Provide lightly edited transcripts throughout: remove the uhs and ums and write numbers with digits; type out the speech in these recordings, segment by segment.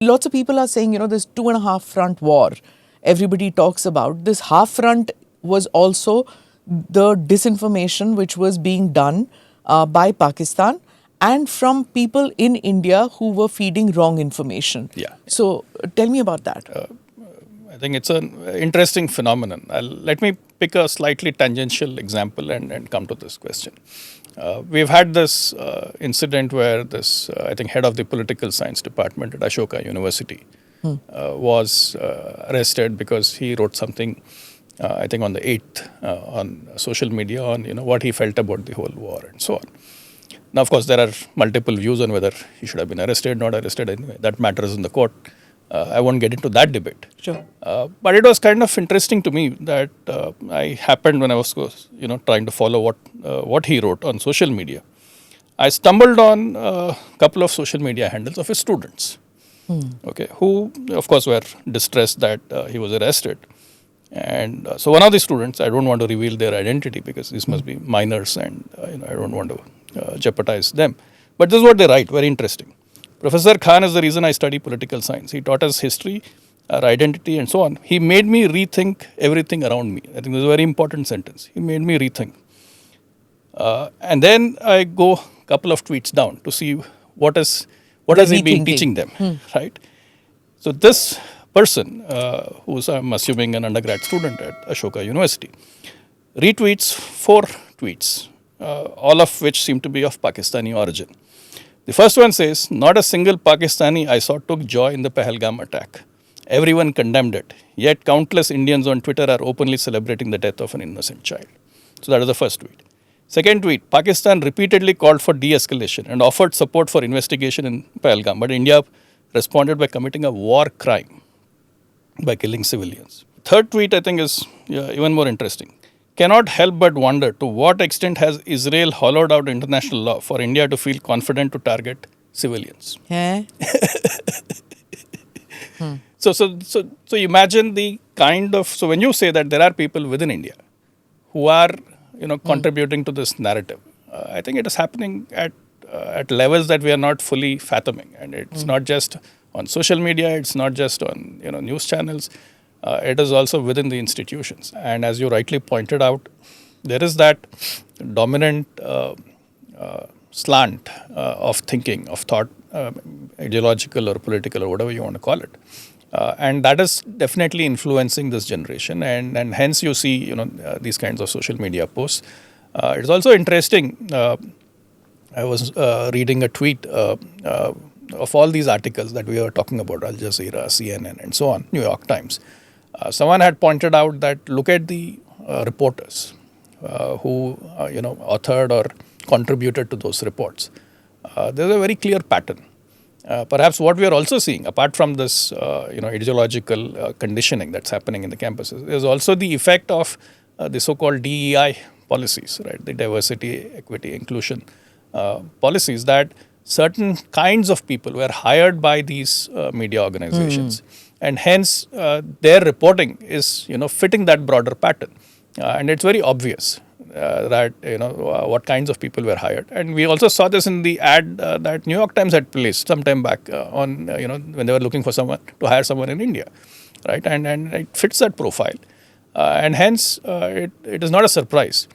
Lots of people are saying, this 2.5 front war everybody talks about. This half front was also the disinformation which was being done by Pakistan and from people in India who were feeding wrong information. Yeah. So tell me about that. I think it's an interesting phenomenon. Let me pick a slightly tangential example and come to this question. We've had this incident where this, I think, head of the political science department at Ashoka University was arrested because he wrote something, I think, on the 8th on social media on what he felt about the whole war and so on. Now, of course, there are multiple views on whether he should have been arrested, not arrested. Anyway, that matters in the court. I won't get into that debate. Sure. But it was kind of interesting to me that I happened when I was, trying to follow what he wrote on social media. I stumbled on a couple of social media handles of his students, okay, who, of course, were distressed that he was arrested. And so one of the students, I don't want to reveal their identity because these must be minors and I don't want to jeopardize them. But this is what they write, very interesting. Professor Khan is the reason I study political science. He taught us history, our identity and so on. He made me rethink everything around me. I think this is a very important sentence. He made me rethink. And then I go a couple of tweets down to see what has he been teaching them, right? So this person, who's I'm assuming an undergrad student at Ashoka University, retweets 4 tweets, all of which seem to be of Pakistani origin. The first one says, not a single Pakistani I saw took joy in the Pahalgam attack. Everyone condemned it. Yet countless Indians on Twitter are openly celebrating the death of an innocent child. So that is the first tweet. Second tweet, Pakistan repeatedly called for de-escalation and offered support for investigation in Pahalgam. But India responded by committing a war crime by killing civilians. Third tweet, I think, is even more interesting. Cannot help but wonder to what extent has Israel hollowed out international law for India to feel confident to target civilians. So imagine the kind of, so when you say that there are people within India who are contributing to this narrative, I think it is happening at levels that we are not fully fathoming, and it's not just on social media, it's not just on news channels. It is also within the institutions. And as you rightly pointed out, there is that dominant slant of thinking, of thought, ideological or political or whatever you want to call it. And that is definitely influencing this generation. And hence you see these kinds of social media posts. It's also interesting. I was reading a tweet of all these articles that we were talking about, Al Jazeera, CNN, and so on, New York Times. Someone had pointed out that look at the reporters who authored or contributed to those reports. There's a very clear pattern. Perhaps what we are also seeing, apart from this ideological conditioning that's happening in the campuses, is also the effect of the so-called DEI policies, right? The diversity, equity, inclusion policies, that certain kinds of people were hired by these media organizations. And hence, their reporting is, fitting that broader pattern. And it's very obvious that, what kinds of people were hired. And we also saw this in the ad that New York Times had placed some time back on, when they were looking for someone to hire someone in India, right? And it fits that profile. And hence, it is not a surprise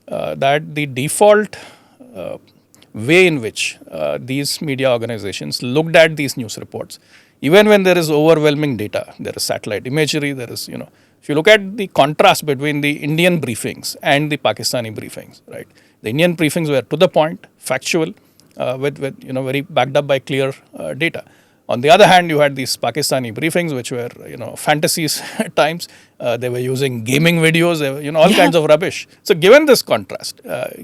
that the default way in which these media organizations looked at these news reports, even when there is overwhelming data, there is satellite imagery, there is, if you look at the contrast between the Indian briefings and the Pakistani briefings, right? The Indian briefings were to the point, factual, with very backed up by clear data. On the other hand, you had these Pakistani briefings, which were, fantasies at times. They were using gaming videos, all kinds of rubbish. So given this contrast,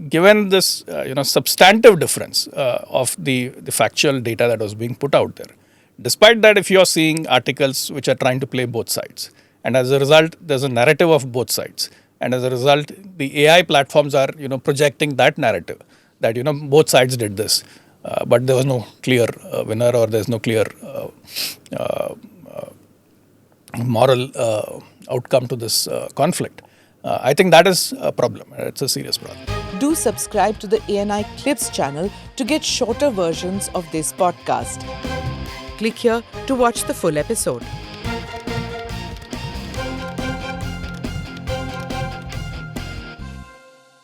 given this, substantive difference of the factual data that was being put out there, despite that, if you are seeing articles which are trying to play both sides, and as a result, there's a narrative of both sides, and as a result, the AI platforms are, projecting that narrative that, both sides did this, but there was no clear winner, or there's no clear moral outcome to this conflict. I think that is a problem. It's a serious problem. Do subscribe to the ANI Clips channel to get shorter versions of this podcast. Click here to watch the full episode.